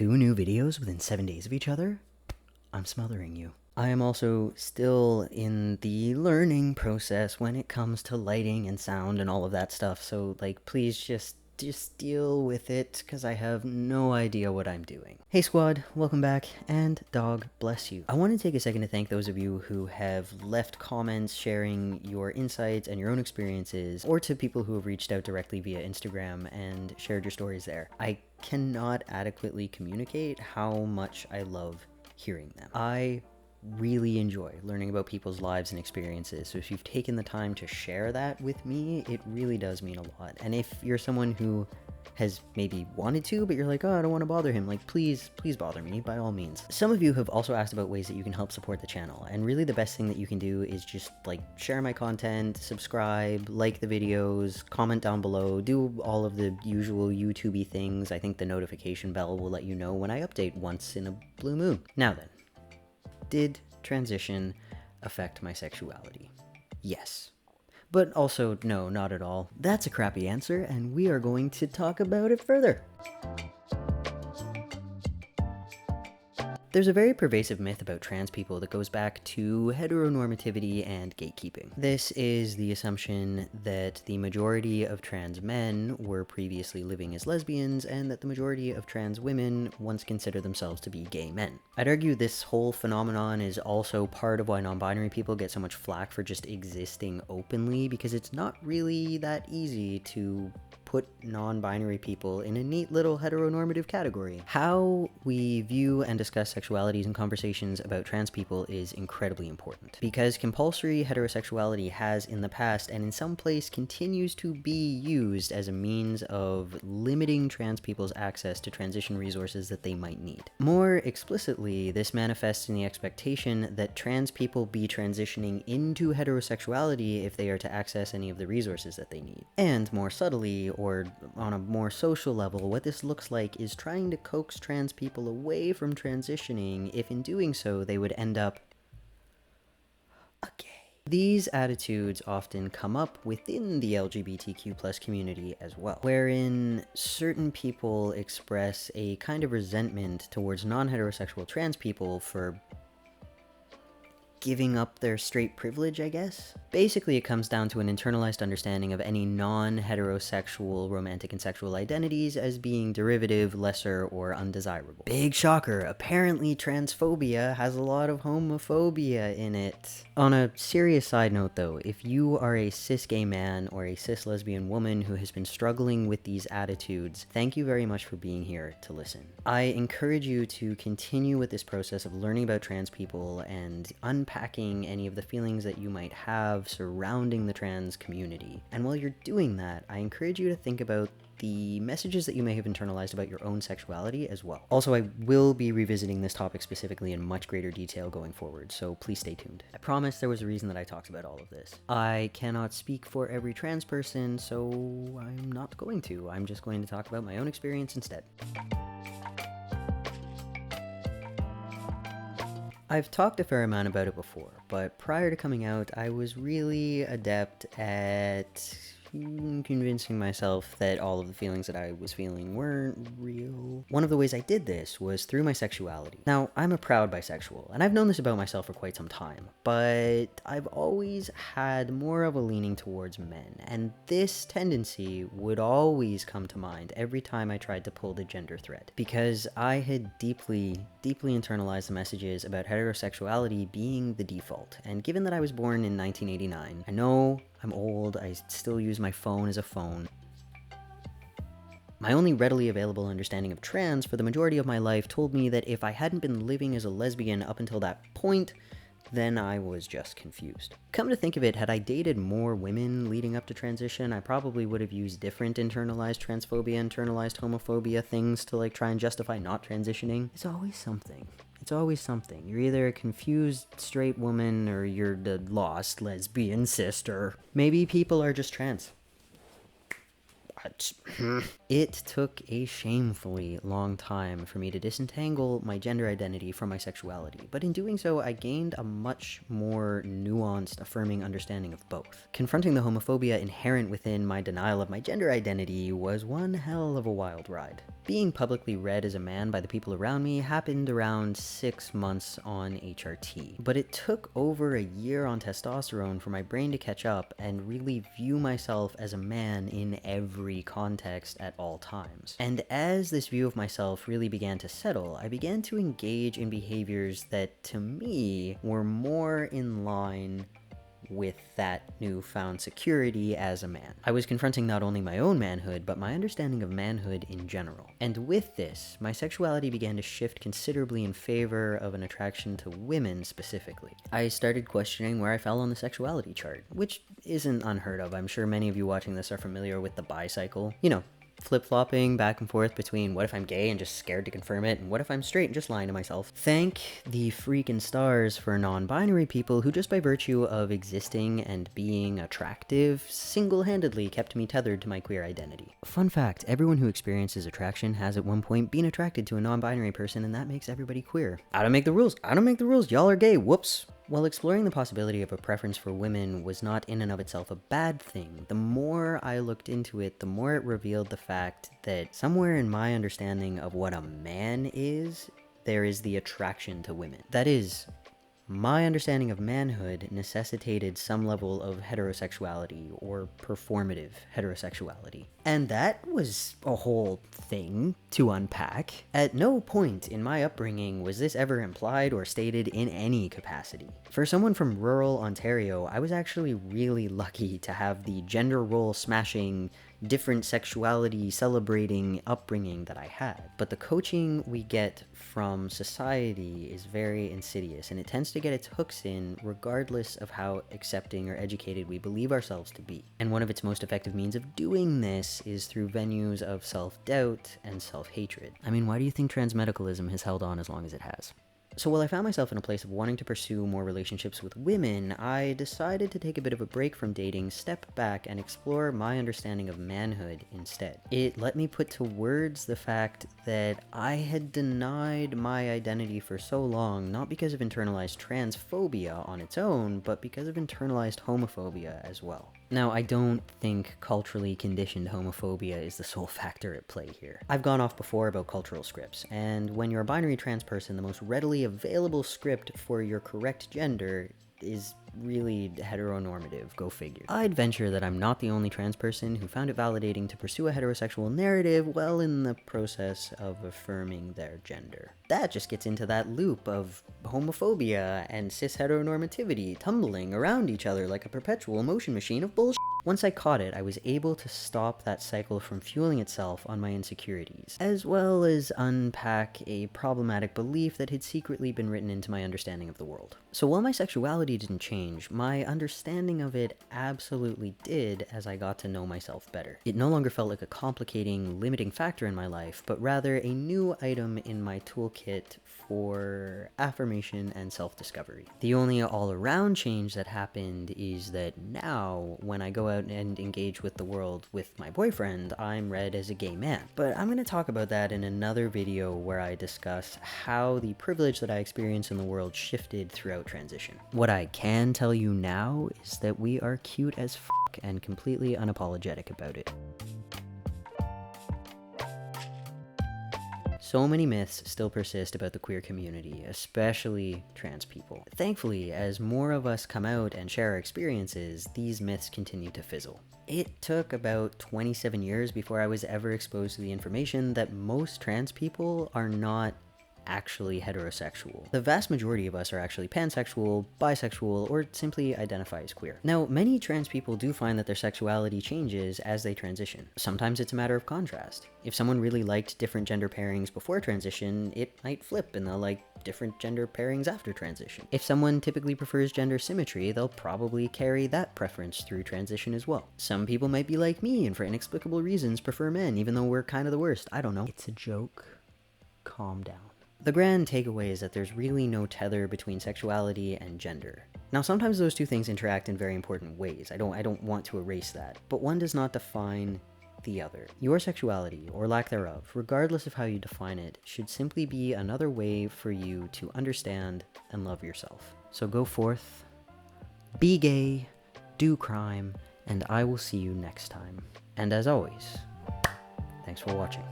2 new videos within 7 days of each other? I'm smothering you. I am also still in the learning process when it comes to lighting and sound and all of that stuff, so please just deal with it, because I have no idea what I'm doing. Hey squad, welcome back, and dog bless you. I want to take a second to thank those of you who have left comments sharing your insights and your own experiences, or to people who have reached out directly via Instagram and shared your stories there. I cannot adequately communicate how much I love hearing them. I really enjoy learning about people's lives and experiences, so if you've taken the time to share that with me, it really does mean a lot. And if you're someone who has maybe wanted to, but you're like, oh, I don't want to bother him, please bother me, by all means. Some of you have also asked about ways that you can help support the channel, and really the best thing that you can do is just share my content, subscribe, like the videos, comment down below, do all of the usual YouTube-y things. I think the notification bell will let you know when I update once in a blue moon. Now then, did transition affect my sexuality? Yes. But also, no, not at all. That's a crappy answer, and we are going to talk about it further. There's a very pervasive myth about trans people that goes back to heteronormativity and gatekeeping. This is the assumption that the majority of trans men were previously living as lesbians, and that the majority of trans women once considered themselves to be gay men. I'd argue this whole phenomenon is also part of why non-binary people get so much flack for just existing openly, because it's not really that easy to put non-binary people in a neat little heteronormative category. How we view and discuss sexualities in conversations about trans people is incredibly important, because compulsory heterosexuality has in the past, and in some place continues to be used as a means of limiting trans people's access to transition resources that they might need. More explicitly, this manifests in the expectation that trans people be transitioning into heterosexuality if they are to access any of the resources that they need. And more subtly, or on a more social level, what this looks like is trying to coax trans people away from transitioning if in doing so they would end up gay. These attitudes often come up within the LGBTQ+ community as well, wherein certain people express a kind of resentment towards non-heterosexual trans people for giving up their straight privilege, I guess? Basically, it comes down to an internalized understanding of any non-heterosexual romantic and sexual identities as being derivative, lesser, or undesirable. Big shocker, apparently transphobia has a lot of homophobia in it. On a serious side note though, if you are a cis gay man or a cis lesbian woman who has been struggling with these attitudes, thank you very much for being here to listen. I encourage you to continue with this process of learning about trans people and unpacking any of the feelings that you might have surrounding the trans community. And while you're doing that, I encourage you to think about the messages that you may have internalized about your own sexuality as well. Also, I will be revisiting this topic specifically in much greater detail going forward, so please stay tuned. I promise there was a reason that I talked about all of this. I cannot speak for every trans person, so I'm not going to. I'm just going to talk about my own experience instead. I've talked a fair amount about it before, but prior to coming out, I was really adept at convincing myself that all of the feelings that I was feeling weren't real. One of the ways I did this was through my sexuality. Now, I'm a proud bisexual, and I've known this about myself for quite some time, but I've always had more of a leaning towards men, and this tendency would always come to mind every time I tried to pull the gender thread, because I had deeply internalized the messages about heterosexuality being the default. And given that I was born in 1989, I know I'm old, I still use my phone as a phone. My only readily available understanding of trans for the majority of my life told me that if I hadn't been living as a lesbian up until that point, then I was just confused. Come to think of it, had I dated more women leading up to transition, I probably would have used different internalized transphobia, internalized homophobia things to try and justify not transitioning. It's always something. It's always something. You're either a confused straight woman or you're the lost lesbian sister. Maybe people are just trans. It took a shamefully long time for me to disentangle my gender identity from my sexuality, but in doing so, I gained a much more nuanced, affirming understanding of both. Confronting the homophobia inherent within my denial of my gender identity was one hell of a wild ride. Being publicly read as a man by the people around me happened around 6 months on HRT, but it took over a year on testosterone for my brain to catch up and really view myself as a man in every context at all times. And as this view of myself really began to settle, I began to engage in behaviors that, to me, were more in line with that newfound security as a man. I was confronting not only my own manhood, but my understanding of manhood in general. And with this, my sexuality began to shift considerably in favor of an attraction to women specifically. I started questioning where I fell on the sexuality chart, which isn't unheard of. I'm sure many of you watching this are familiar with the bi-cycle. You know, flip-flopping back and forth between what if I'm gay and just scared to confirm it, and what if I'm straight and just lying to myself. Thank the freaking stars for non-binary people who, just by virtue of existing and being attractive, single-handedly kept me tethered to my queer identity. Fun fact, everyone who experiences attraction has at one point been attracted to a non-binary person, and that makes everybody queer. I don't make the rules. I don't make the rules. Y'all are gay. Whoops. While exploring the possibility of a preference for women was not in and of itself a bad thing, the more I looked into it, the more it revealed the fact that somewhere in my understanding of what a man is, there is the attraction to women. That is, my understanding of manhood necessitated some level of heterosexuality or performative heterosexuality. And that was a whole thing to unpack. At no point in my upbringing was this ever implied or stated in any capacity. For someone from rural Ontario, I was actually really lucky to have the gender role smashing, different sexuality celebrating upbringing that I had. But the coaching we get from society is very insidious, and it tends to get its hooks in regardless of how accepting or educated we believe ourselves to be. And one of its most effective means of doing this is through venues of self-doubt and self-hatred. I mean, why do you think transmedicalism has held on as long as it has? So while I found myself in a place of wanting to pursue more relationships with women, I decided to take a bit of a break from dating, step back, and explore my understanding of manhood instead. It let me put to words the fact that I had denied my identity for so long, not because of internalized transphobia on its own, but because of internalized homophobia as well. Now, I don't think culturally conditioned homophobia is the sole factor at play here. I've gone off before about cultural scripts, and when you're a binary trans person, the most readily available script for your correct gender is really heteronormative, go figure. I'd venture that I'm not the only trans person who found it validating to pursue a heterosexual narrative while in the process of affirming their gender. That just gets into that loop of homophobia and cis heteronormativity tumbling around each other like a perpetual motion machine of bullshit. Once I caught it, I was able to stop that cycle from fueling itself on my insecurities, as well as unpack a problematic belief that had secretly been written into my understanding of the world. So while my sexuality didn't change, my understanding of it absolutely did as I got to know myself better. It no longer felt like a complicating, limiting factor in my life, but rather a new item in my toolkit for affirmation and self-discovery. The only all-around change that happened is that now, when I go out and engage with the world with my boyfriend, I'm read as a gay man. But I'm going to talk about that in another video where I discuss how the privilege that I experience in the world shifted throughout transition. What I can tell you now is that we are cute as f*** and completely unapologetic about it. So many myths still persist about the queer community, especially trans people. Thankfully, as more of us come out and share our experiences, these myths continue to fizzle. It took about 27 years before I was ever exposed to the information that most trans people are not actually heterosexual. The vast majority of us are actually pansexual, bisexual, or simply identify as queer. Now, many trans people do find that their sexuality changes as they transition. Sometimes it's a matter of contrast. If someone really liked different gender pairings before transition, it might flip and they'll like different gender pairings after transition. If someone typically prefers gender symmetry, they'll probably carry that preference through transition as well. Some people might be like me and for inexplicable reasons prefer men, even though we're kind of the worst. I don't know. It's a joke. Calm down. The grand takeaway is that there's really no tether between sexuality and gender. Now, sometimes those two things interact in very important ways. I don't want to erase that, but one does not define the other. Your sexuality, or lack thereof, regardless of how you define it, should simply be another way for you to understand and love yourself. So go forth, be gay, do crime, and I will see you next time. And as always, thanks for watching.